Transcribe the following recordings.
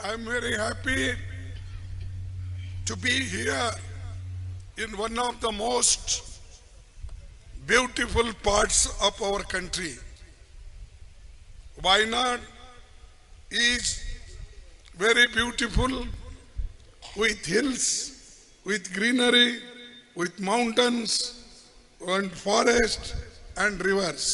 I'm very happy to be here in one of the most beautiful parts of our country. Wayanad is very beautiful, with hills, with greenery, with mountains and forest and rivers.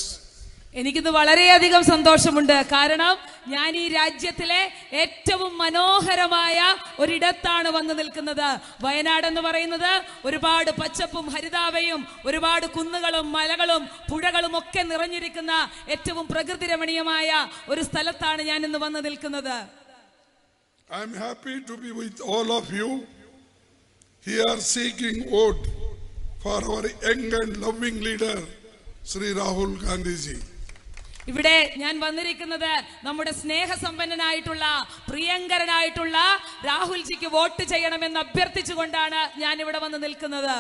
എനിക്കിത് വളരെയധികം സന്തോഷമുണ്ട്. കാരണം ഞാൻ ഈ രാജ്യത്തിലെ ഏറ്റവും മനോഹരമായ ഒരിടത്താണ് വന്നു നിൽക്കുന്നത്. വയനാട് എന്ന് പറയുന്നത് ഒരുപാട് പച്ചപ്പും ഹരിതാവയും ഒരുപാട് കുന്നുകളും മലകളും പുഴകളും ഒക്കെ നിറഞ്ഞിരിക്കുന്ന ഏറ്റവും പ്രകൃതി രമണീയമായ ഒരു സ്ഥലത്താണ് ഞാൻ ഇന്ന് വന്നു നിൽക്കുന്നത്. I am happy to be with all of you here seeking vote for our young and loving leader Sri Rahul Gandhi ji. ഇവിടെ ഞാൻ വന്നിരിക്കുന്നത് നമ്മുടെ സ്നേഹസമ്പന്നനായിട്ടുള്ള പ്രിയങ്കരനായിട്ടുള്ള രാഹുൽജിക്ക് വോട്ട് ചെയ്യണമെന്ന് അഭ്യർത്ഥിച്ചുകൊണ്ടാണ് ഞാൻ ഇവിടെ വന്ന് നിൽക്കുന്നത്.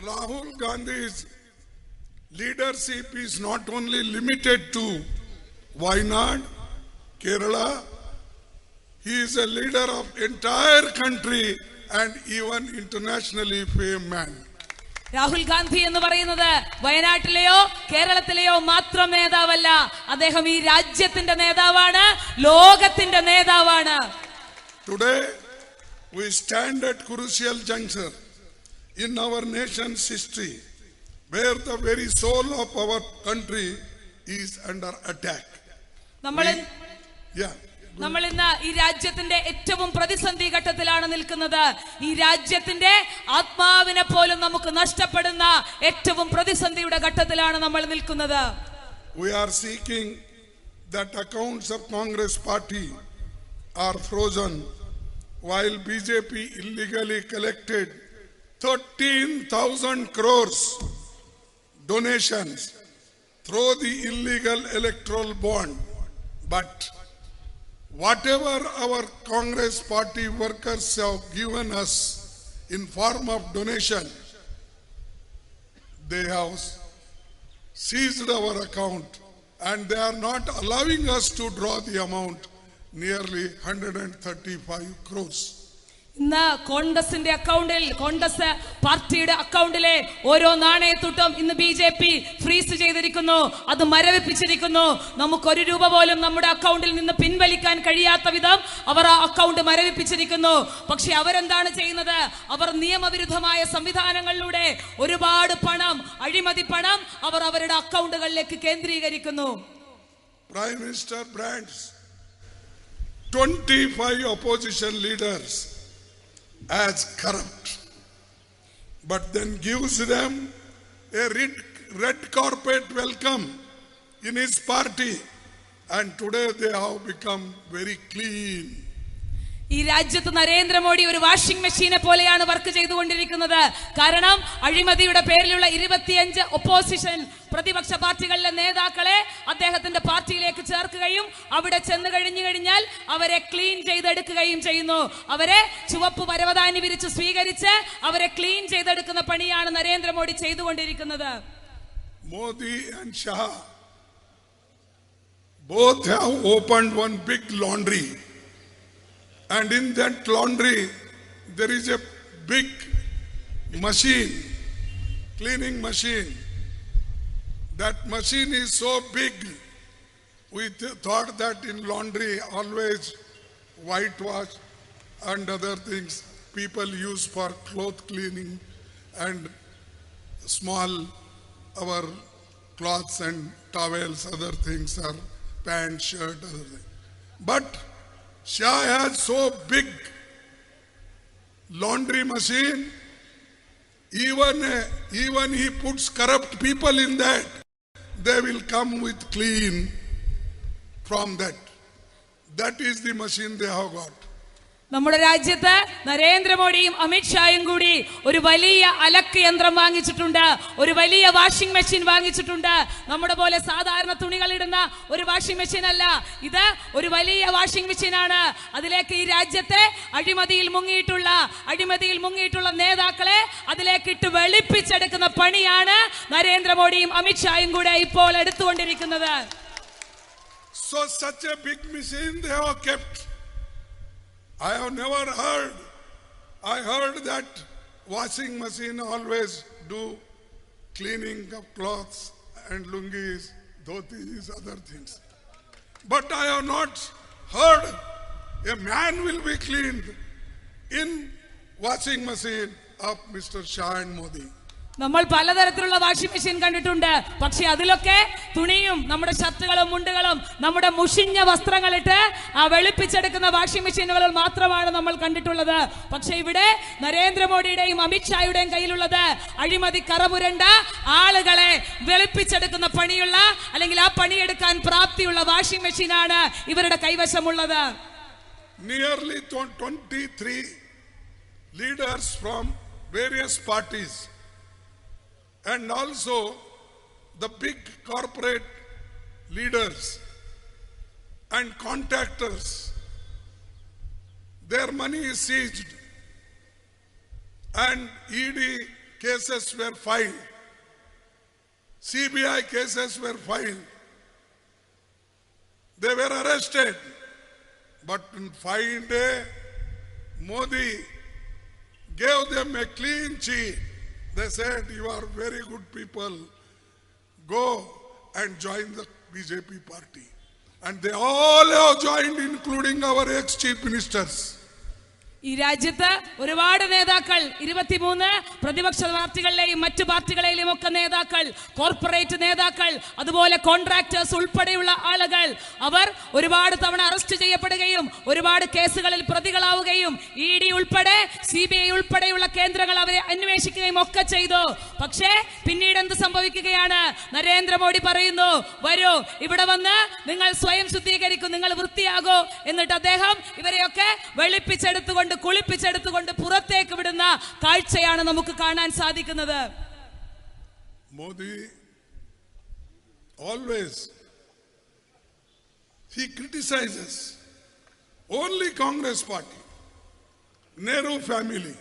Rahul Gandhi's leadership is not only limited to Wayanad, Kerala. He is a leader of entire country and even internationally famed man. Rahul Gandhi എന്ന് പറയുന്നത് വയനാട്ടിലെയോ കേരളത്തിലെയോ മാത്രം നേതാവല്ല, അദ്ദേഹം ഈ രാജ്യത്തിന്റെ നേതാവാണ്, ലോകത്തിന്റെ നേതാവാണ്. Today we stand at crucial juncture in our nation's history where the very soul of our country is under attack. നമ്മൾ ഇന്ന് ഈ രാജ്യത്തിന്റെ ഏറ്റവും പ്രതിസന്ധി ഘട്ടത്തിലാണ് നിൽക്കുന്നത്. ഈ രാജ്യത്തിന്റെ ആത്മാവിനെ പോലും നമുക്ക് നഷ്ടപ്പെടുന്ന ഏറ്റവും പ്രതിസന്ധിയുടെ ഘട്ടത്തിലാണ് നമ്മൾ നിൽക്കുന്നത്. We are seeking that accounts of Congress party are frozen while BJP illegally collected 13,000 crores donations through the illegal electoral bond. But whatever our Congress party workers have given us in form of donation, they have seized our account and they are not allowing us to draw the amount, nearly 135 crores. ഇന്ന് കോൺഗ്രസിന്റെ അക്കൗണ്ടിൽ, കോൺഗ്രസ് പാർട്ടിയുടെ അക്കൗണ്ടിലെ ഓരോ നാണയത്തുട്ടും ഇന്ന് BJP freeze ചെയ്തിരിക്കുന്നു, അത് മരവിപ്പിച്ചിരിക്കുന്നു. നമുക്ക് ഒരു രൂപ പോലും നമ്മുടെ അക്കൗണ്ടിൽ നിന്ന് പിൻവലിക്കാൻ കഴിയാത്ത വിധം അവർ ആ അക്കൗണ്ട് മരവിപ്പിച്ചിരിക്കുന്നു. പക്ഷെ അവരെന്താണ് ചെയ്യുന്നത്? അവർ നിയമവിരുദ്ധമായ സംവിധാനങ്ങളിലൂടെ ഒരുപാട് പണം, അഴിമതി പണം അവർ അവരുടെ അക്കൗണ്ടുകളിലേക്ക് കേന്ദ്രീകരിക്കുന്നു. Prime Minister brands 25 opposition leaders as corrupt, but then gives them a red carpet welcome in his party, and today they have become very clean. ഈ രാജ്യത്ത് നരേന്ദ്രമോദി ഒരു വാഷിംഗ് മെഷീനെ പോലെയാണ് വർക്ക് ചെയ്തുകൊണ്ടിരിക്കുന്നത്. കാരണം അഴിമതിയുടെ പേരിലുള്ള 25 ഒപ്പോസിഷൻ പ്രതിപക്ഷ പാർട്ടികളിലെ നേതാക്കളെ അദ്ദേഹത്തിന്റെ പാർട്ടിയിലേക്ക് ചേർക്കുകയും അവിടെ ചെന്ന് കഴിഞ്ഞാൽ അവരെ ക്ലീൻ ചെയ്തെടുക്കുകയും ചെയ്യുന്നു. അവരെ ചുവപ്പ് പരവതാനി വിരിച്ച് സ്വീകരിച്ച് അവരെ ക്ലീൻ ചെയ്തെടുക്കുന്ന പണിയാണ് നരേന്ദ്രമോദി ചെയ്തുകൊണ്ടിരിക്കുന്നത്. Modi and Shah both have opened one big laundry, and in that laundry there is a big machine, cleaning machine. That machine is so big, we thought that in laundry always whitewash and other things people use for cloth cleaning and small our cloths and towels, other things are pant, shirt, other things. But Shah has so big laundry machine, even he puts corrupt people in that, they will come with clean from that. That is the machine they have got. നമ്മുടെ രാജ്യത്ത് നരേന്ദ്രമോദിയും അമിത്ഷായും കൂടി ഒരു വലിയ അലക്ക് യന്ത്രം വാങ്ങിച്ചിട്ടുണ്ട്, ഒരു വലിയ വാഷിംഗ് മെഷീൻ വാങ്ങിച്ചിട്ടുണ്ട്. നമ്മുടെ പോലെ സാധാരണ തുണികൾ ഇടുന്ന ഒരു വാഷിംഗ് മെഷീൻ അല്ല ഇത്, ഒരു വലിയ വാഷിംഗ് മെഷീനാണ്. അതിലേക്ക് ഈ രാജ്യത്തെ അഴിമതിയിൽ മുങ്ങിയിട്ടുള്ള നേതാക്കളെ അതിലേക്ക് ഇട്ട് വെളുപ്പിച്ചെടുക്കുന്ന പണിയാണ് നരേന്ദ്രമോദിയും അമിത്ഷായും കൂടെ ഇപ്പോൾ എടുത്തുകൊണ്ടിരിക്കുന്നത്. So such a big machine they have kept I have never heard. I heard that washing machine always do cleaning of clothes and lungis, dhotis, other things. But I have not heard a man will be cleaned in washing machine of Mr. Shah and Modi. നമ്മൾ പലതരത്തിലുള്ള washing machine കണ്ടിട്ടുണ്ട്. പക്ഷെ അതിലൊക്കെ തുണിയും നമ്മുടെ ഷർട്ടുകളും മുണ്ടുകളും നമ്മുടെ മുഷിഞ്ഞ വസ്ത്രങ്ങളിട്ട് ആ വെളുപ്പിച്ചെടുക്കുന്ന വാഷിംഗ് മെഷീനുകൾ മാത്രമാണ് നമ്മൾ കണ്ടിട്ടുള്ളത്. പക്ഷെ ഇവിടെ നരേന്ദ്രമോദിയുടെയും അമിത്ഷായുടെയും കയ്യിലുള്ളത് അഴിമതി കറപുരണ്ട ആളുകളെ വെളുപ്പിച്ചെടുക്കുന്ന പണിയുള്ള അല്ലെങ്കിൽ ആ പണിയെടുക്കാൻ പ്രാപ്തിയുള്ള വാഷിംഗ് മെഷീനാണ് ഇവരുടെ കൈവശമുള്ളത്. Nearly 23 leaders from various parties and also the big corporate leaders and contractors, their money is seized and ED cases were filed, CBI cases were filed, they were arrested, but in 5 days Modi gave them a clean sheet. They said, you are very good people, go and join the BJP party. And they all have joined, including our ex-chief ministers. ഈ രാജ്യത്ത് ഒരുപാട് നേതാക്കൾ 23 പ്രതിപക്ഷ പാർട്ടികളിലെയും മറ്റു പാർട്ടികളിലെയും ഒക്കെ നേതാക്കൾ, corporate നേതാക്കൾ, അതുപോലെ കോൺട്രാക്ടേഴ്സ് ഉൾപ്പെടെയുള്ള ആളുകൾ അവർ ഒരുപാട് തവണ അറസ്റ്റ് ചെയ്യപ്പെടുകയും ഒരുപാട് കേസുകളിൽ പ്രതികളാവുകയും ED ഉൾപ്പെടെ CBI ഉൾപ്പെടെയുള്ള കേന്ദ്രങ്ങൾ അവരെ അന്വേഷിക്കുകയും ഒക്കെ ചെയ്തു. പക്ഷേ പിന്നീട് എന്ത് സംഭവിക്കുകയാണ്? നരേന്ദ്രമോദി പറയുന്നു, വരൂ ഇവിടെ വന്ന് നിങ്ങൾ സ്വയം ശുദ്ധീകരിക്കും, നിങ്ങൾ വൃത്തിയാകൂ. എന്നിട്ട് അദ്ദേഹം ഇവരെയൊക്കെ വെളുപ്പിച്ചെടുത്തുകൊണ്ട് കുളിപ്പിച്ചെടുത്തുകൊണ്ട് പുറത്തേക്ക് വിടുന്ന കാഴ്ചയാണ് നമുക്ക് കാണാൻ സാധിക്കുന്നത്. Modi always he criticizes only Congress party, Nehru family.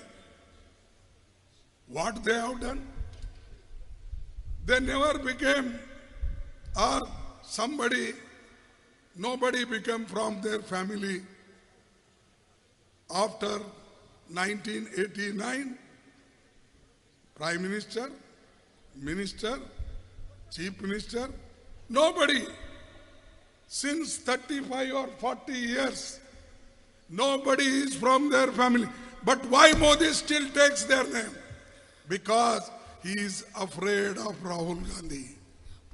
What they have done? They never became, or nobody became from their family. After 1989, Prime Minister, Minister, Chief Minister, nobody. Since 35 or 40 years, nobody is from their family. But why Modi still takes their name? Because he is afraid of Rahul Gandhi.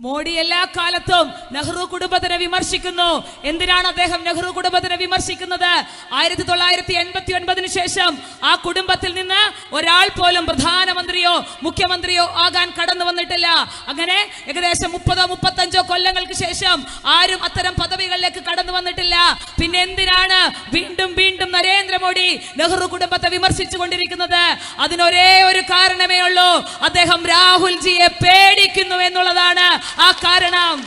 Modi എല്ലാ കാലത്തും നെഹ്റു കുടുംബത്തിനെ വിമർശിക്കുന്നു. എന്തിനാണ് അദ്ദേഹം നെഹ്റു കുടുംബത്തിനെ വിമർശിക്കുന്നത്? 1989 ശേഷം ആ കുടുംബത്തിൽ നിന്ന് ഒരാൾ പോലും പ്രധാനമന്ത്രിയോ മുഖ്യമന്ത്രിയോ ആകാൻ കടന്നു വന്നിട്ടില്ല. അങ്ങനെ ഏകദേശം 30-35 കൊല്ലങ്ങൾക്ക് ശേഷം ആരും അത്തരം പദവികളിലേക്ക് കടന്നു വന്നിട്ടില്ല. പിന്നെ എന്തിനാണ് വീണ്ടും വീണ്ടും നരേന്ദ്രമോദി നെഹ്റു കുടുംബത്തെ വിമർശിച്ചു കൊണ്ടിരിക്കുന്നത്? അതിനൊരേ ഒരു കാരണമേ ഉള്ളൂ, അദ്ദേഹം രാഹുൽജിയെ പേടിക്കുന്നു എന്നുള്ളതാണ് ആ കാരണം.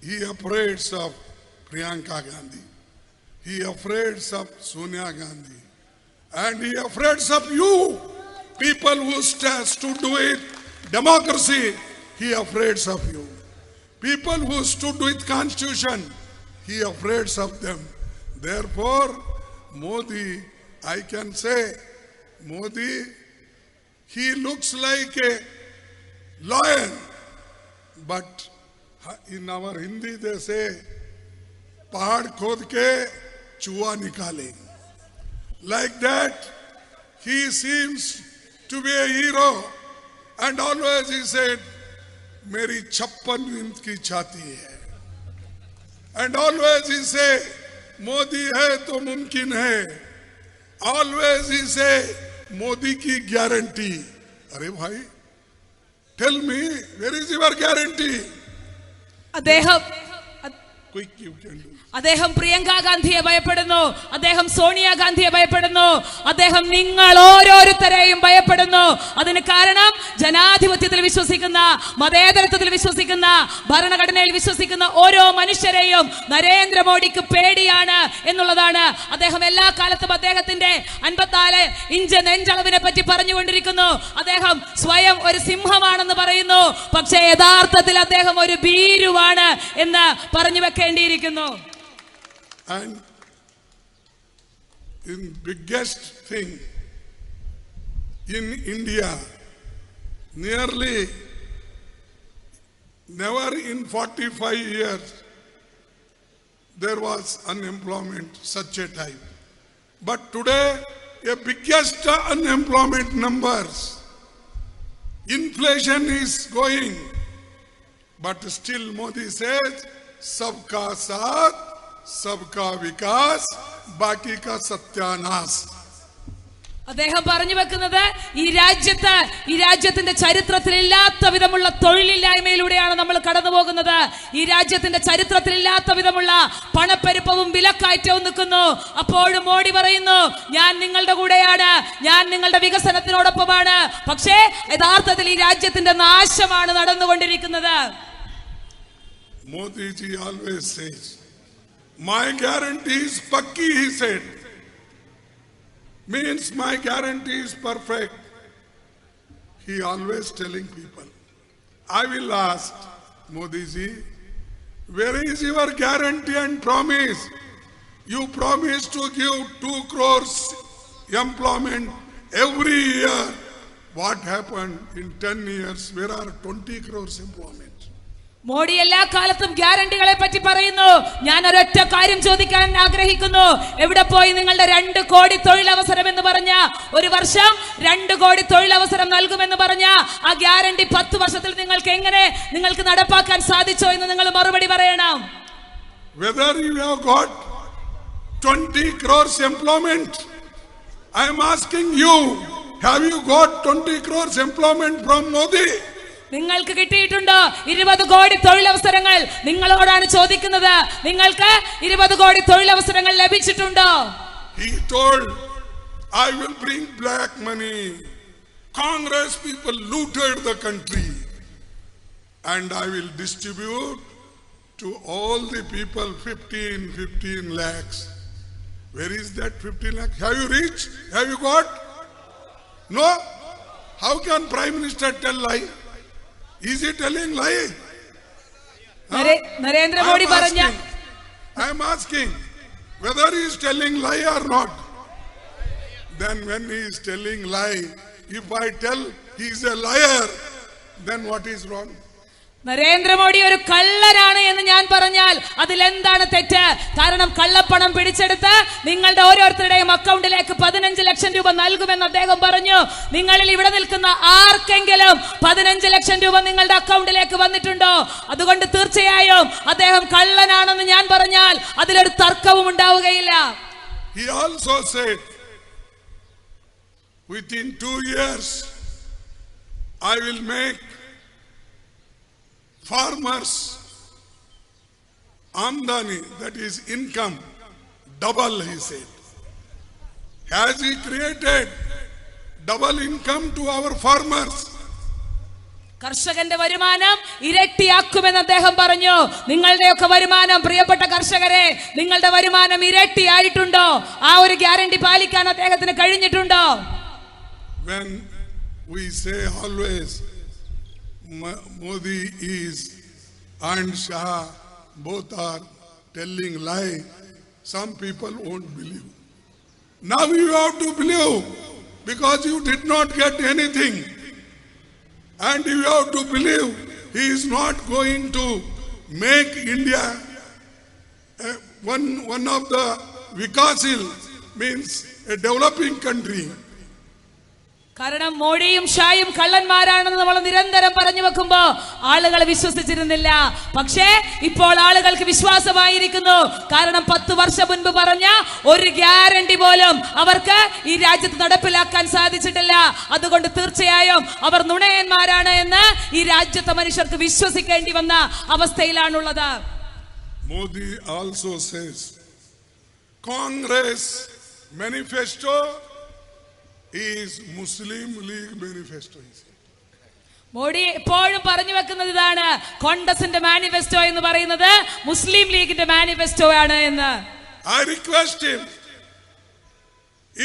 He afraid of Priyanka Gandhi, he afraid of Sonia Gandhi, and he afraid of you people who stood with democracy. He afraid of you people who stood with constitution. He afraid of them. Therefore Modi, I can say Modi, he looks like a lion, but in our Hindi they say pahad khod ke chuha nikale. Like that he seems to be a hero, and always he said meri 56 inch ki chhati hai, and always he say Modi hai to mumkin hai. Always he say Modi ki guarantee. Are bhai, tell me, where is your guarantee? Quick, you can do. അദ്ദേഹം പ്രിയങ്ക ഗാന്ധിയെ ഭയപ്പെടുന്നു, അദ്ദേഹം സോണിയാഗാന്ധിയെ ഭയപ്പെടുന്നു, അദ്ദേഹം നിങ്ങൾ ഓരോരുത്തരെയും ഭയപ്പെടുന്നു. അതിന് കാരണം ജനാധിപത്യത്തിൽ വിശ്വസിക്കുന്ന, മതേതരത്വത്തിൽ വിശ്വസിക്കുന്ന, ഭരണഘടനയിൽ വിശ്വസിക്കുന്ന ഓരോ മനുഷ്യരെയും നരേന്ദ്രമോദിക്ക് പേടിയാണ് എന്നുള്ളതാണ്. അദ്ദേഹം എല്ലാ കാലത്തും അദ്ദേഹത്തിന്റെ 54 ഇഞ്ച് നെഞ്ചളവിനെ പറ്റി പറഞ്ഞുകൊണ്ടിരിക്കുന്നു. അദ്ദേഹം സ്വയം ഒരു സിംഹമാണെന്ന് പറയുന്നു, പക്ഷേ യഥാർത്ഥത്തിൽ അദ്ദേഹം ഒരു ഭീരുവാണ് എന്ന് പറഞ്ഞു വെക്കേണ്ടിയിരിക്കുന്നു. And in biggest thing in India, nearly never in 45 years there was unemployment such a type. But today, a biggest unemployment numbers. Inflation is going. But still Modi says, sabka saath, sabka vikas, baki ka satyanas. അദ്ദേഹം പറഞ്ഞു വെക്കുന്നത് ഈ രാജ്യത്തിന്റെ ചരിത്രത്തിൽ ഇല്ലാത്ത വിധമുള്ള തൊഴിലില്ലായ്മയിലൂടെയാണ് നമ്മൾ കടന്നു പോകുന്നത്. ഈ രാജ്യത്തിന്റെ ചരിത്രത്തിൽ ഇല്ലാത്ത വിധമുള്ള പണപ്പെരുപ്പവും വിലക്കയറ്റവും നിൽക്കുന്നു. അപ്പോഴും മോഡി പറയുന്നു, ഞാൻ നിങ്ങളുടെ കൂടെയാണ്, ഞാൻ നിങ്ങളുടെ വികസനത്തിനോടൊപ്പമാണ്. പക്ഷേ യഥാർത്ഥത്തിൽ ഈ രാജ്യത്തിന്റെ നാശമാണ് നടന്നുകൊണ്ടിരിക്കുന്നത്. Modi ji always says, my guarantee is pakki, he said. Means my guarantee is perfect. He always telling people. I will ask Modi ji, where is your guarantee and promise? You promised to give 2 crores employment every year. What happened in 10 years? Where are 20 crores employment? Modi എല്ലാ കാലത്തും ഗ്യാരണ്ടികളെ പറ്റി പറയുന്നു. ഞാൻ ഒരൊറ്റ കാര്യം ചോദിക്കാൻ ആഗ്രഹിക്കുന്നു, എവിടെ പോയി നിങ്ങളുടെ 2 കോടി തൊഴിലവസരം എന്ന് പറഞ്ഞ, ഒരു വർഷം 2 കോടി തൊഴിലവസരം നൽകുമെന്ന് പറഞ്ഞ ആ ഗ്യാരണ്ടി 10 വർഷത്തിൽ നിങ്ങൾക്ക് നടപ്പാക്കാൻ സാധിച്ചോ എന്ന് നിങ്ങൾ മറുപടി പറയണം. Whether you have got 20 crores employment, I am asking you, have you got 20 crores employment from Modi? നിങ്ങൾക്ക് കിട്ടിയിട്ടുണ്ടോ 20 കോടി തൊഴിലവസരങ്ങൾ? നിങ്ങളോടാണ് ചോദിക്കുന്നത്. നിങ്ങൾക്ക് 20 കോടി തൊഴിലവസരങ്ങൾ ലഭിച്ചിട്ടുണ്ടോ? He told, I will bring black money. Congress people looted the country and I will distribute to all the people 15 lakhs. Where is that 15 lakhs? Have you reached? Have you got? No? How can Prime Minister tell lie? Is he telling lie? Narendra Modi പറഞ്ഞ, I am asking whether he is telling lie or not. Then when he is telling lie, if I tell he is a liar, then what is wrong? Narendra Modi ഒരു കള്ളനാണ് എന്ന് ഞാൻ പറഞ്ഞാൽ അതിലെന്താണ് തെറ്റ്? കാരണം കള്ളപ്പണം പിടിച്ചെടുത്ത് നിങ്ങളുടെ ഓരോരുത്തരുടെയും അക്കൗണ്ടിലേക്ക് 15 ലക്ഷം രൂപ നൽകുമെന്ന് അദ്ദേഹം പറഞ്ഞു. നിങ്ങളിൽ ഇവിടെ നിൽക്കുന്ന ആർക്കെങ്കിലും 15 ലക്ഷം രൂപ നിങ്ങളുടെ അക്കൗണ്ടിലേക്ക് വന്നിട്ടുണ്ടോ? അതുകൊണ്ട് തീർച്ചയായും അദ്ദേഹം കള്ളനാണെന്ന് ഞാൻ പറഞ്ഞാൽ അതിലൊരു തർക്കവും ഉണ്ടാവുകയില്ല. He also said, within 2 years I will make farmers amdani, that is income, double, he said. Has he created double income to our farmers? കർഷകന്റെ വരുമാനം ഇരട്ടിയാക്കുമെന്ന് അദ്ദേഹം പറഞ്ഞു. നിങ്ങളുടെയൊക്കെ വരുമാനം, പ്രിയപ്പെട്ട കർഷകരെ, നിങ്ങളുടെ വരുമാനം ഇരട്ടിയായിട്ടുണ്ടോ? ആ ഒരു ഗ്യാരണ്ടി പാലിക്കാൻ അദ്ദേഹത്തിന് കഴിഞ്ഞിട്ടുണ്ടോ? When we say always Modi is and Shah both are telling lie, some people won't believe. Now you have to believe, because you did not get anything, and you have to believe he is not going to make India one of the Vikasil, means a developing country. കാരണം മോഡിയും ഷായും കള്ളന്മാരാണെന്ന് നമ്മൾ നിരന്തരം പറഞ്ഞു വെക്കുമ്പോ ആളുകൾ വിശ്വസിച്ചിരുന്നില്ല. പക്ഷേ ഇപ്പോൾ ആളുകൾക്ക് വിശ്വാസമായിരിക്കുന്നു. കാരണം 10 വർഷം മുൻപ് പറഞ്ഞ ഒരു ഗ്യാരണ്ടി പോലും അവർക്ക് ഈ രാജ്യത്ത് നടപ്പിലാക്കാൻ സാധിച്ചിട്ടില്ല. അതുകൊണ്ട് തീർച്ചയായും അവർ നുണയന്മാരാണ് എന്ന് ഈ രാജ്യത്തെ മനുഷ്യർക്ക് വിശ്വസിക്കേണ്ടി വന്ന അവസ്ഥയിലാണുള്ളത്. Modi also says Congress manifesto is Muslim League manifesto. Modi എപ്പോഴും പറഞ്ഞു വെക്കുന്നത് ഇതാണ്, കോൺഗ്രസിന്റെ മാനിഫെസ്റ്റോ എന്ന് പറയുന്നത് മുസ്ലിം ലീഗിന്റെ മാനിഫെസ്റ്റോ ആണ് എന്ന്. I request him,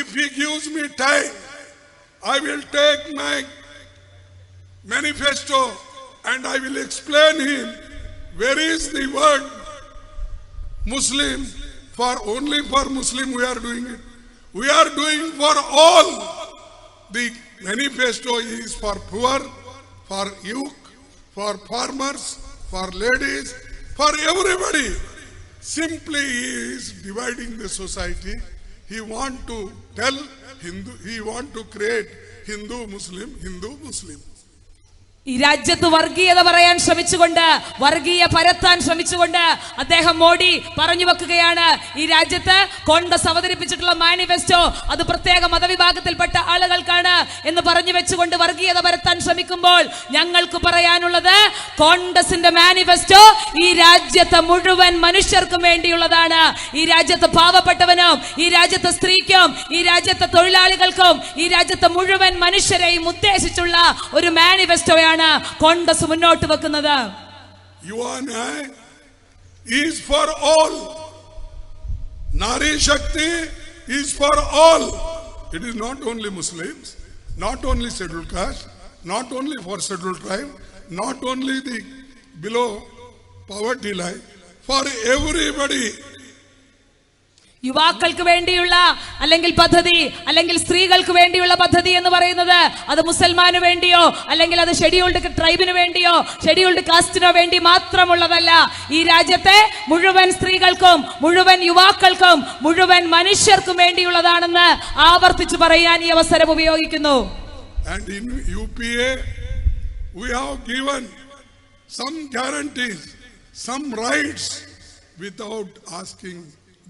if he gives me time, I will take my manifesto and I will explain him where is the word Muslim only for Muslim we are doing it. We are doing for all. The manifesto is for poor, for youth, for farmers, for ladies, for everybody. Simply he is dividing the society. He want to tell Hindu, he want to create Hindu Muslim, Hindu Muslim. ഈ രാജ്യത്ത് വർഗീയത പറയാൻ ശ്രമിച്ചുകൊണ്ട്, വർഗീയ പരത്താൻ ശ്രമിച്ചുകൊണ്ട് അദ്ദേഹം മോഡി പറഞ്ഞു വെക്കുകയാണ്, ഈ രാജ്യത്ത് കോൺഗ്രസ് അവതരിപ്പിച്ചിട്ടുള്ള മാനിഫെസ്റ്റോ അത് പ്രത്യേക മതവിഭാഗത്തിൽപ്പെട്ട ആളുകൾക്കാണ് എന്ന് പറഞ്ഞു വെച്ചുകൊണ്ട് വർഗീയത പരത്താൻ ശ്രമിക്കുമ്പോൾ ഞങ്ങൾക്ക് പറയാനുള്ളത്, കോൺഗ്രസിന്റെ മാനിഫെസ്റ്റോ ഈ രാജ്യത്തെ മുഴുവൻ മനുഷ്യർക്കും വേണ്ടിയുള്ളതാണ്. ഈ രാജ്യത്ത് പാവപ്പെട്ടവനും, ഈ രാജ്യത്തെ സ്ത്രീക്കും, ഈ രാജ്യത്തെ തൊഴിലാളികൾക്കും, ഈ രാജ്യത്തെ മുഴുവൻ മനുഷ്യരെയും ഉദ്ദേശിച്ചുള്ള ഒരു മാനിഫെസ്റ്റോയാണ് കോൺഗ്രസ് മുന്നോട്ട് വെക്കുന്നത്. You and I is for all. Nari Shakti is for all. It is not only Muslims, not only scheduled caste, not only for scheduled tribe, not only the below poverty line, for everybody. യുവാക്കൾക്ക് വേണ്ടിയുള്ള അല്ലെങ്കിൽ പദ്ധതി, അല്ലെങ്കിൽ സ്ത്രീകൾക്ക് വേണ്ടിയുള്ള പദ്ധതി എന്ന് പറയുന്നത് അത് മുസൽമാന് വേണ്ടിയോ അല്ലെങ്കിൽ അത് ഷെഡ്യൂൾഡ് ട്രൈബിന് വേണ്ടിയോ ഷെഡ്യൂൾഡ് കാസ്റ്റിനോ വേണ്ടി മാത്രമുള്ളതല്ല. ഈ രാജ്യത്തെ മുഴുവൻ സ്ത്രീകൾക്കും, മുഴുവൻ യുവാക്കൾക്കും, മുഴുവൻ മനുഷ്യർക്കും വേണ്ടിയുള്ളതാണെന്ന് ആവർത്തിച്ചു പറയാൻ ഈ അവസരം ഉപയോഗിക്കുന്നു. And in UPA we have given some guarantees, some rights without asking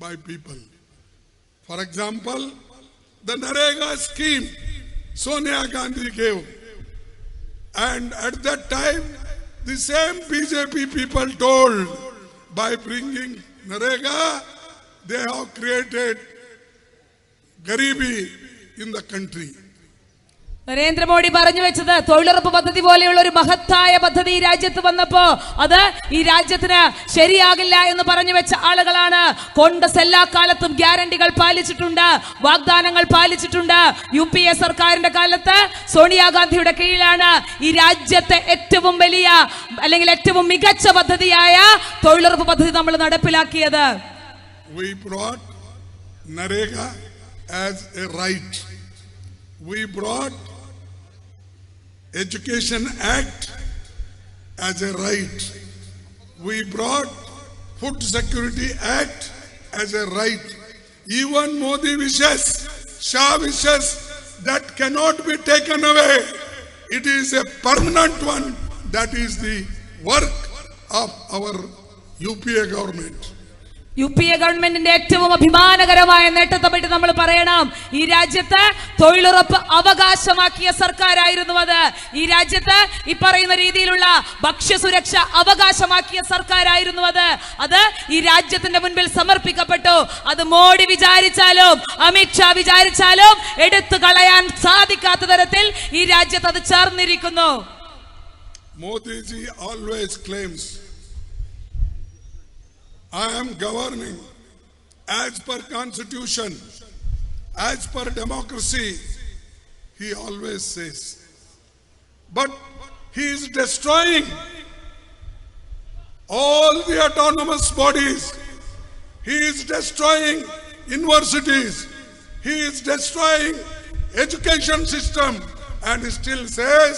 by people. For example, the Narega scheme Sonia Gandhi gave, and at that time the same BJP people told, by bringing Narega they have created garibi in the country. Narendra Modi പറഞ്ഞു വെച്ചത്, തൊഴിലുറപ്പ് പദ്ധതി പോലെയുള്ള ഒരു മഹത്തായ പദ്ധതി ഈ രാജ്യത്ത് വന്നപ്പോ അത് ഈ രാജ്യത്തിന് ശരിയാകില്ല എന്ന് പറഞ്ഞു വെച്ച ആളുകളാണ്. കോൺഗ്രസ് എല്ലാ കാലത്തും ഗ്യാരണ്ടികൾ പാലിച്ചിട്ടുണ്ട്, വാഗ്ദാനങ്ങൾ പാലിച്ചിട്ടുണ്ട്. UPA സർക്കാരിന്റെ കാലത്ത് സോണിയാഗാന്ധിയുടെ കീഴിലാണ് ഈ രാജ്യത്തെ ഏറ്റവും വലിയ അല്ലെങ്കിൽ ഏറ്റവും മികച്ച പദ്ധതിയായ തൊഴിലുറപ്പ് പദ്ധതി നമ്മൾ നടപ്പിലാക്കിയത്. We brought Narega as a right. We brought Education Act as a right. We brought Food Security Act as a right. Even Modi wishes, Shah wishes, that cannot be taken away. It is a permanent one. That is the work of our UPA government. UPA ഗവൺമെന്റിന്റെ ഏറ്റവും അഭിമാനകരമായ നേട്ടത്തെ പറ്റി നമ്മൾ പറയണം. ഈ രാജ്യത്ത് തൊഴിലുറപ്പ് അവകാശമാക്കിയ സർക്കാരായിരുന്നു അത്. ഈ രാജ്യത്ത് ഈ പറയുന്ന രീതിയിലുള്ള ഭക്ഷ്യസുരക്ഷ അവകാശമാക്കിയ സർക്കാരായിരുന്നു അത്. അത് ഈ രാജ്യത്തിന്റെ മുൻപിൽ സമർപ്പിക്കപ്പെട്ടു. അത് മോഡി വിചാരിച്ചാലും അമിത്ഷാ വിചാരിച്ചാലും എടുത്തു കളയാൻ സാധിക്കാത്ത തരത്തിൽ ഈ രാജ്യത്ത് അത് ചേർന്നിരിക്കുന്നു. Modiji always claims, I am governing as per constitution, as per democracy, he always says. But he is destroying all the autonomous bodies. He is destroying universities. He is destroying education system, and he still says,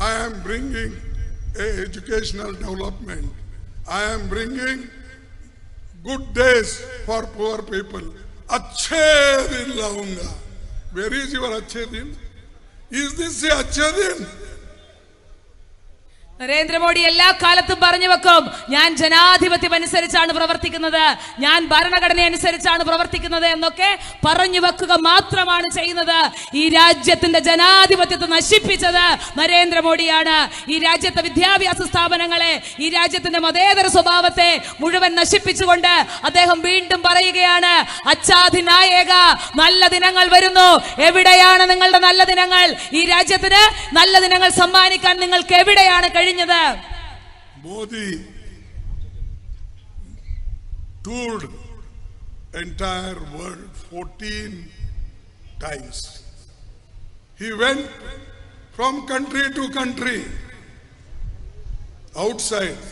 I am bringing a educational development. I am bringing good days for poor people. Achhe din launga. Where is your achhe din? Is this the achhe din? Narendra Modi എല്ലാ കാലത്തും പറഞ്ഞു വെക്കും, ഞാൻ ജനാധിപത്യം അനുസരിച്ചാണ് പ്രവർത്തിക്കുന്നത്, ഞാൻ ഭരണഘടന അനുസരിച്ചാണ് പ്രവർത്തിക്കുന്നത് എന്നൊക്കെ പറഞ്ഞു വെക്കുക മാത്രമാണ് ചെയ്യുന്നത്. ഈ രാജ്യത്തിന്റെ ജനാധിപത്യത്തെ നശിപ്പിച്ചത് നരേന്ദ്രമോദിയാണ്. ഈ രാജ്യത്തെ വിദ്യാഭ്യാസ സ്ഥാപനങ്ങളെ, ഈ രാജ്യത്തിന്റെ മതേതര സ്വഭാവത്തെ മുഴുവൻ നശിപ്പിച്ചുകൊണ്ട് അദ്ദേഹം വീണ്ടും പറയുകയാണ്, അച്ഛാധിനായക, നല്ല ദിനങ്ങൾ വരുന്നു. എവിടെയാണ് നിങ്ങളുടെ നല്ല ദിനങ്ങൾ? ഈ രാജ്യത്തിന് നല്ല ദിനങ്ങൾ സമ്മാനിക്കാൻ നിങ്ങൾക്ക് എവിടെയാണ് കഴിഞ്ഞത്? Modi toured entire world 14 times. He went from country to country, outside,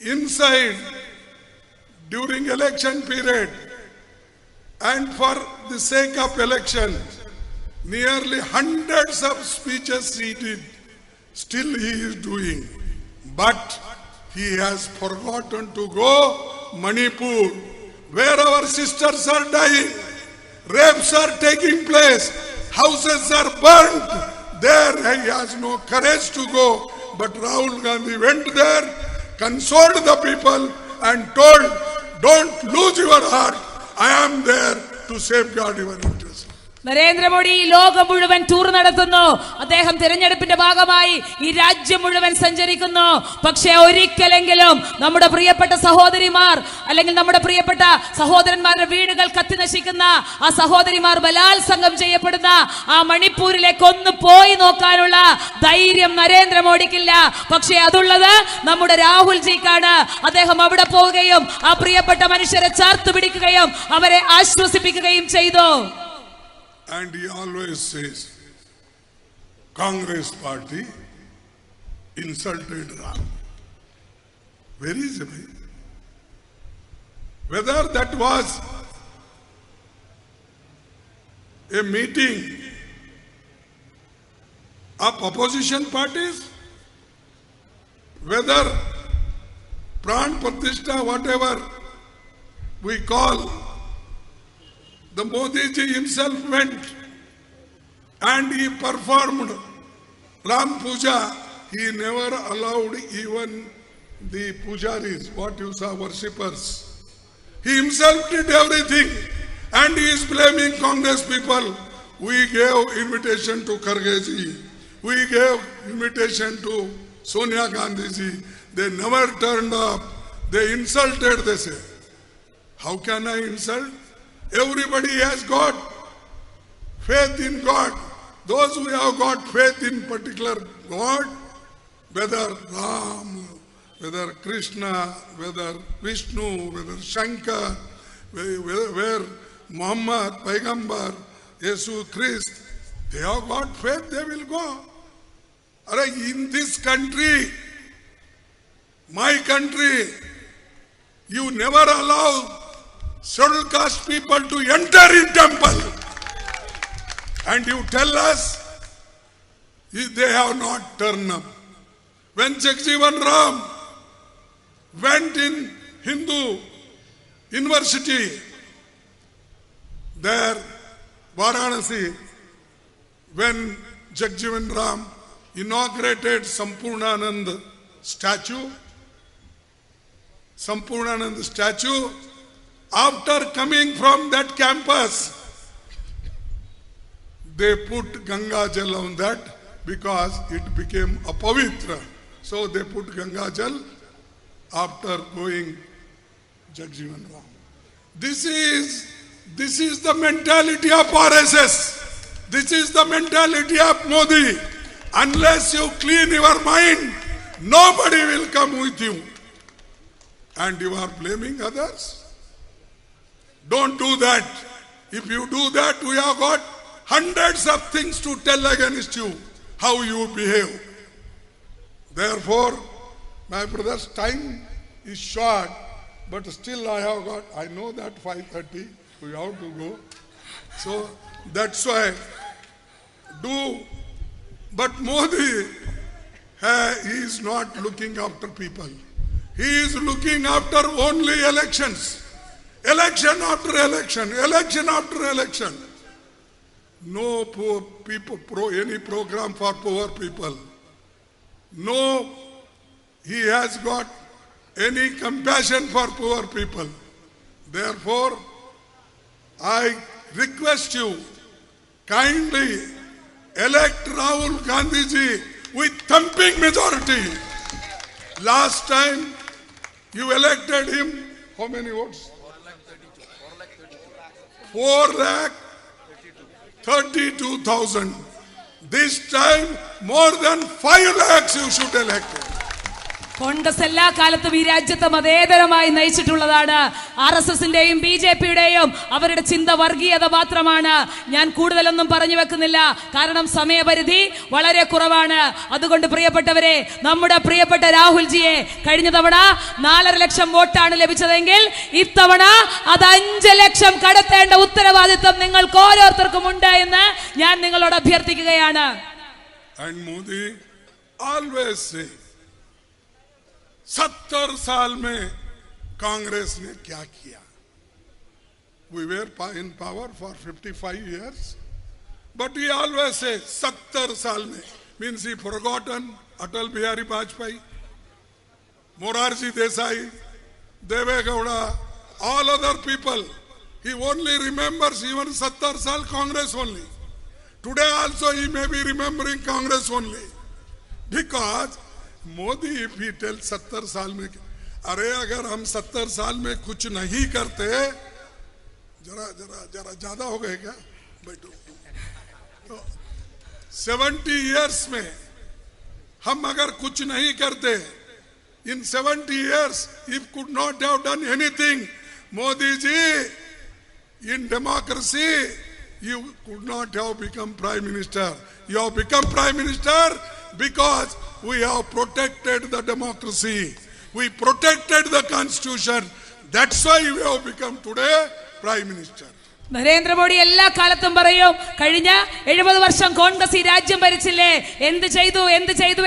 inside. during election period, and for the sake of election, nearly hundreds of speeches he did. Still he is doing. But he has forgotten to go Manipur, where our sisters are dying, rapes are taking place, houses are burnt. There he has no courage to go. But Rahul Gandhi went there, consoled the people and told, don't lose your heart. I am there to safeguard your interests. Narendra Modi ഈ ലോകം മുഴുവൻ tour നടത്തുന്നു. അദ്ദേഹം തിരഞ്ഞെടുപ്പിന്റെ ഭാഗമായി ഈ രാജ്യം മുഴുവൻ സഞ്ചരിക്കുന്നു. പക്ഷേ ഒരിക്കലെങ്കിലും നമ്മുടെ പ്രിയപ്പെട്ട സഹോദരിമാർ അല്ലെങ്കിൽ നമ്മുടെ പ്രിയപ്പെട്ട സഹോദരന്മാരുടെ വീടുകൾ കത്തി നശിക്കുന്ന, ആ സഹോദരിമാർ ബലാത്സംഗം ചെയ്യപ്പെടുന്ന ആ മണിപ്പൂരിലേക്ക് ഒന്ന് പോയി നോക്കാനുള്ള ധൈര്യം നരേന്ദ്രമോദിക്കില്ല. പക്ഷേ അതുള്ളത് നമ്മുടെ രാഹുൽജിക്കാണ്. അദ്ദേഹം അവിടെ പോവുകയും ആ പ്രിയപ്പെട്ട മനുഷ്യരെ ചേർത്ത് പിടിക്കുകയും അവരെ ആശ്വസിപ്പിക്കുകയും ചെയ്തു. And he always says, Congress party insulted Ram. Where is he? Whether that was a meeting of opposition parties, whether Pran Pratishtha, whatever we call, the Modi ji himself went and he performed Ram Puja. He never allowed even the pujaris, what you saw, worshippers. He himself did everything and he is blaming Congress people. We gave invitation to Kharge ji. We gave invitation to Sonia Gandhi ji. They never turned up. They insulted, they say. How can I insult? Everybody has got faith in God. Those who have got faith in particular God, whether Ram, whether Krishna, whether Vishnu, whether Shankar, where Muhammad, Paigambar, Jesus Christ, they have got faith, they will go. In this country, my country, you never allow scheduled caste people to enter in temple. And you tell us they have not turned up. When Jagjivan Ram went in Hindu University, there, Varanasi, when Jagjivan Ram inaugurated Sampurnanand statue, after coming from that campus, they put Ganga Jal on that because it became a pavitra. So they put Ganga Jal after going Jagjivan Ram. This is the mentality of RSS. This is the mentality of Modi. Unless you clean your mind, nobody will come with you. And you are blaming others? Don't do that. If you do that, we have got hundreds of things to tell against you, how you behave. Therefore, my brothers, time is short, but still I know that 5:30, we have to go. So that's why but Modi, he is not looking after people. He is looking after only elections. Election after election, election after election. No poor people, any program for poor people. No, he has got any compassion for poor people. Therefore, I request you, kindly elect Rahul Gandhi ji with thumping majority. Last time you elected him, how many votes? 4,32,000. This time more than 5 lakhs you should elect him. Congress എല്ലാ കാലത്തും ഈ രാജ്യത്തെ മതേതരമായി നയിച്ചിട്ടുള്ളതാണ്. RSSന്റെയും BJPയുടെയും അവരുടെ ചിന്ത വർഗീയത മാത്രമാണ്. ഞാൻ കൂടുതലൊന്നും പറഞ്ഞു വെക്കുന്നില്ല, കാരണം സമയപരിധി വളരെ കുറവാണ്. അതുകൊണ്ട് പ്രിയപ്പെട്ടവരെ, നമ്മുടെ പ്രിയപ്പെട്ട രാഹുൽജിയെ കഴിഞ്ഞ തവണ 4.5 ലക്ഷം വോട്ടാണ് ലഭിച്ചതെങ്കിൽ ഇത്തവണ അത് 5 ലക്ഷം കടത്തേണ്ട ഉത്തരവാദിത്വം നിങ്ങൾക്ക് ഓരോരുത്തർക്കും ഉണ്ട് എന്ന് ഞാൻ നിങ്ങളോട് അഭ്യർത്ഥിക്കുകയാണ്. And Modi always say 70 साल में कांग्रेस ने क्या किया. We were in power for 55 years, but he always says 70 साल में, means he forgotten Atal Bihari Vajpayee, Morarji Desai, Deve Gowda, all other people. He only remembers even 70 साल Congress only. Today also he may be remembering Congress only, because Modi if he tells 70 साल में, अरे अगर हम 70 साल में कुछ नहीं करते, जरा जरा जरा ज्यादा हो गए क्या, बैठो, तो 70 years में हम अगर कुछ नहीं करते, in 70 years if could not have done anything, Modi ji, in democracy you could not have become prime minister. You have become prime minister because we have protected the democracy. We protected the constitution. That's why we have become today prime minister. Narendra Modi എല്ലാ കാലത്തും പറയും, കഴിഞ്ഞ 70 വർഷം കോൺഗ്രസ് ഈ രാജ്യം ഭരിച്ചില്ലേ, എന്ത് ചെയ്തു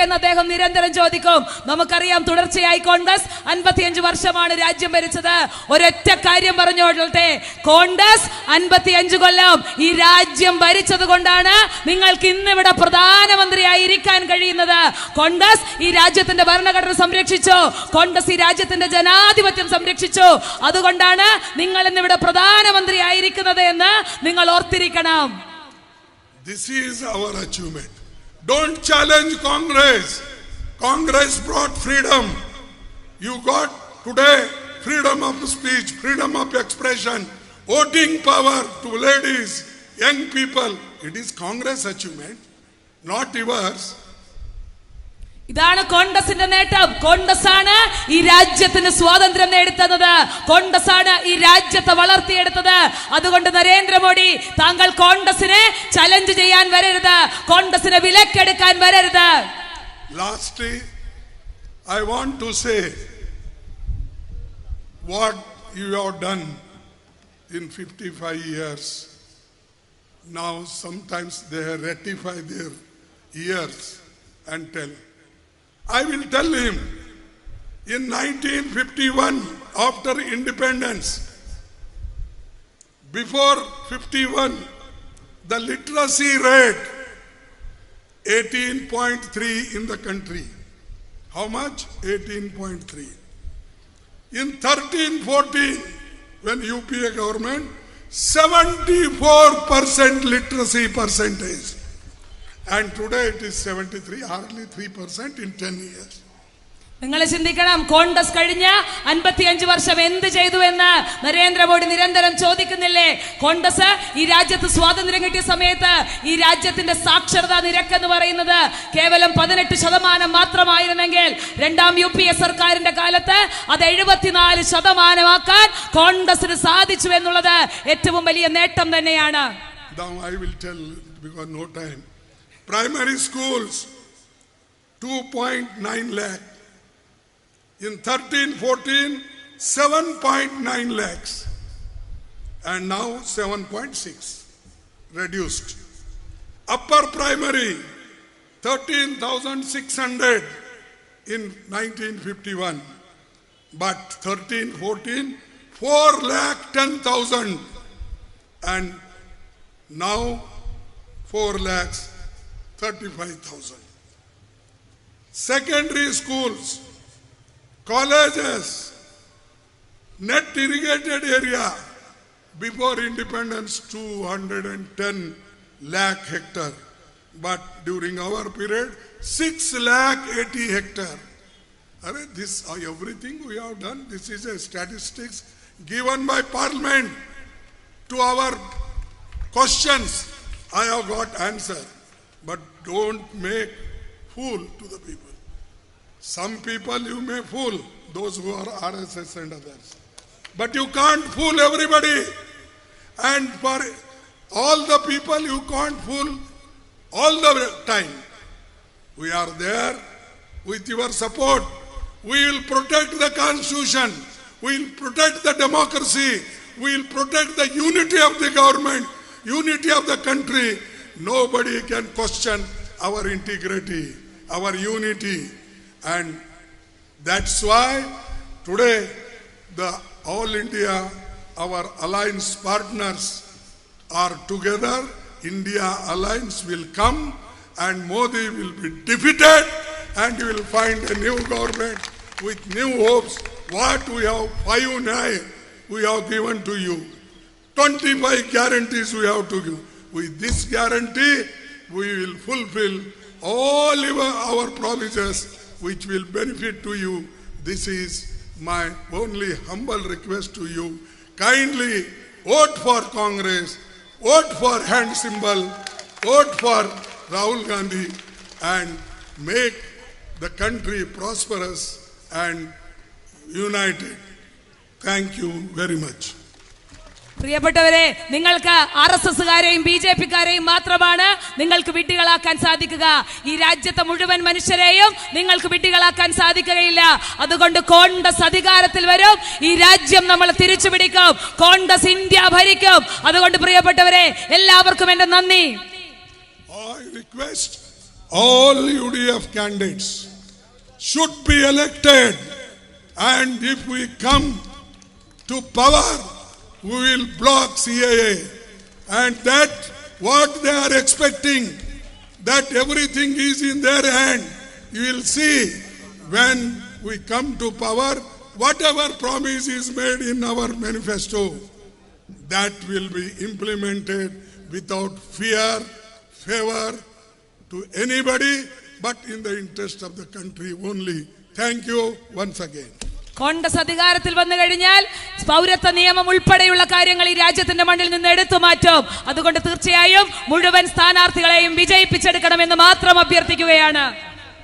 എന്ന് അദ്ദേഹം നിരന്തരം ചോദിക്കും. നമുക്കറിയാം, തുടർച്ചയായി കോൺഗ്രസ് 55 വർഷമാണ് രാജ്യം ഭരിച്ചത്. ഒരൊറ്റ കാര്യം പറഞ്ഞോട്ടെ, കോൺഗ്രസ് 55 കൊല്ലം ഈ രാജ്യം ഭരിച്ചത് കൊണ്ടാണ് നിങ്ങൾക്ക് ഇന്നിവിടെ പ്രധാനമന്ത്രിയായി ഇരിക്കാൻ കഴിയുന്നത്. കോൺഗ്രസ് ഈ രാജ്യത്തിന്റെ ഭരണഘടന സംരക്ഷിച്ചു, കോൺഗ്രസ് ഈ രാജ്യത്തിന്റെ ജനാധിപത്യം സംരക്ഷിച്ചു. അതുകൊണ്ടാണ് നിങ്ങൾ ഇന്നിവിടെ പ്രധാനമന്ത്രിയായിരിക്കുന്നത് എന്ന് നിങ്ങൾ ഓർത്തിരിക്കണം. This is our achievement. Don't challenge Congress. Congress brought freedom. You got today freedom of speech, freedom of expression, voting power to ladies, young people. It is Congress achievement, not yours. ഇതാണ് കോൺഗ്രസിന്റെ നേട്ടം. കോൺഗ്രസ് ആണ് ഈ രാജ്യത്തിന് സ്വാതന്ത്ര്യം നേടിത്തന്നത്. കോൺഗ്രസ് ആണ് ഈ രാജ്യത്തെ വളർത്തിയെടുത്തത്. അതുകൊണ്ട് നരേന്ദ്രമോദി, താങ്കൾ കോൺഗ്രസിനെ ചലഞ്ച് ചെയ്യാൻ വരരുത്, കോൺഗ്രസിനെ വിലക്കെടുക്കാൻ വരരുത്. Lastly, I want to say what you have done in 55 years. Now sometimes they ratify their years and tell. I will tell him, in 1951, after independence, before 51, the literacy rate 18.3 in the country. How much? 18.3. In 13-14, when UPA government, 74% literacy percentage. And today it is 73, hardly 3% in 10 years. നിങ്ങൾ ചിന്തിക്കണം, കോൺഗ്രസ് കഴിഞ്ഞ 55 വർഷം എന്ത് ചെയ്തു എന്ന് നരേന്ദ്രമോദി നിരന്തരം ചോദിക്കുന്നില്ലേ? കോൺഗ്രസ് ഈ രാജ്യത്ത് സ്വാതന്ത്ര്യം കിട്ടിയ സമയത്ത് ഈ രാജ്യത്തിന്റെ സാക്ഷരതാ നിരക്ക് എന്ന് പറയുന്നത് കേവലം 18% മാത്രമായിരുന്നെങ്കിൽ രണ്ടാം UPA സർക്കാരിന്റെ കാലത്ത് അത് 74% കോൺഗ്രസിന് സാധിച്ചു എന്നുള്ളത് ഏറ്റവും വലിയ നേട്ടം തന്നെയാണ്. Now I will tell, because no time. Primary schools 2.9 lakh. In 13-14, 7.9 lakhs. And now 7.6. Reduced. Upper primary 13,600 in 1951. But 13-14, 4,10,000. And now 4,35,000. Secondary schools, colleges, net irrigated area, before independence 210 lakh hectare, but during our period 6,80,000 hectare. This everything we have done. This is a statistics given by Parliament to our questions. I have got answer, but don't make fool to the people. Some people you may fool, those who are RSS and others. But you can't fool everybody. And for all the people you can't fool all the time. We are there with your support. We will protect the Constitution. We will protect the democracy. We will protect the unity of the government, unity of the country. Nobody can question our integrity, our unity. And that's why today the All India, our alliance partners are together. India alliance will come and Modi will be defeated and you will find a new government with new hopes. What we have 5-9 we have given to you. 25 guarantees we have to give. With this guarantee, we will fulfill all our promises which will benefit to you. This is my only humble request to you. Kindly vote for Congress, vote for hand symbol, vote for Rahul Gandhi and make the country prosperous and united. Thank you very much. പ്രിയപ്പെട്ടവരെ, നിങ്ങൾക്ക് RSSകാരെയും BJPക്കാരെയും മാത്രമാണ് നിങ്ങൾക്ക് വിഡ്ഢികളാക്കാൻ സാധിക്കുക. ഈ രാജ്യത്തെ മുഴുവൻ മനുഷ്യരെയും നിങ്ങൾക്ക് വിഡ്ഢികളാക്കാൻ സാധിക്കുകയില്ല. അതുകൊണ്ട് കോൺഗ്രസ് അധികാരത്തിൽ വരും. ഈ രാജ്യം നമ്മൾ തിരിച്ചു പിടിക്കും. കോൺഗ്രസ് ഇന്ത്യ ഭരിക്കും. അതുകൊണ്ട് പ്രിയപ്പെട്ടവരെ, എല്ലാവർക്കും എന്റെ നന്ദി. I request all UDF candidates should be elected, and if we come to power, we will block CAA, and that what they are expecting, that everything is in their hand. You will see when we come to power, whatever promise is made in our manifesto, that will be implemented without fear, favor to anybody, but in the interest of the country only. Thank you once again. Congress അധികാരത്തിൽ വന്നു കഴിഞ്ഞാൽ പൗരത്വ നിയമം ഉൾപ്പെടെയുള്ള കാര്യങ്ങൾ ഈ രാജ്യത്തിന്റെ മണ്ണിൽ നിന്ന് എടുത്തു മാറ്റും. അതുകൊണ്ട് തീർച്ചയായും മുഴുവൻ സ്ഥാനാർത്ഥികളെയും വിജയിപ്പിച്ചെടുക്കണമെന്ന് മാത്രം അഭ്യർത്ഥിക്കുകയാണ്.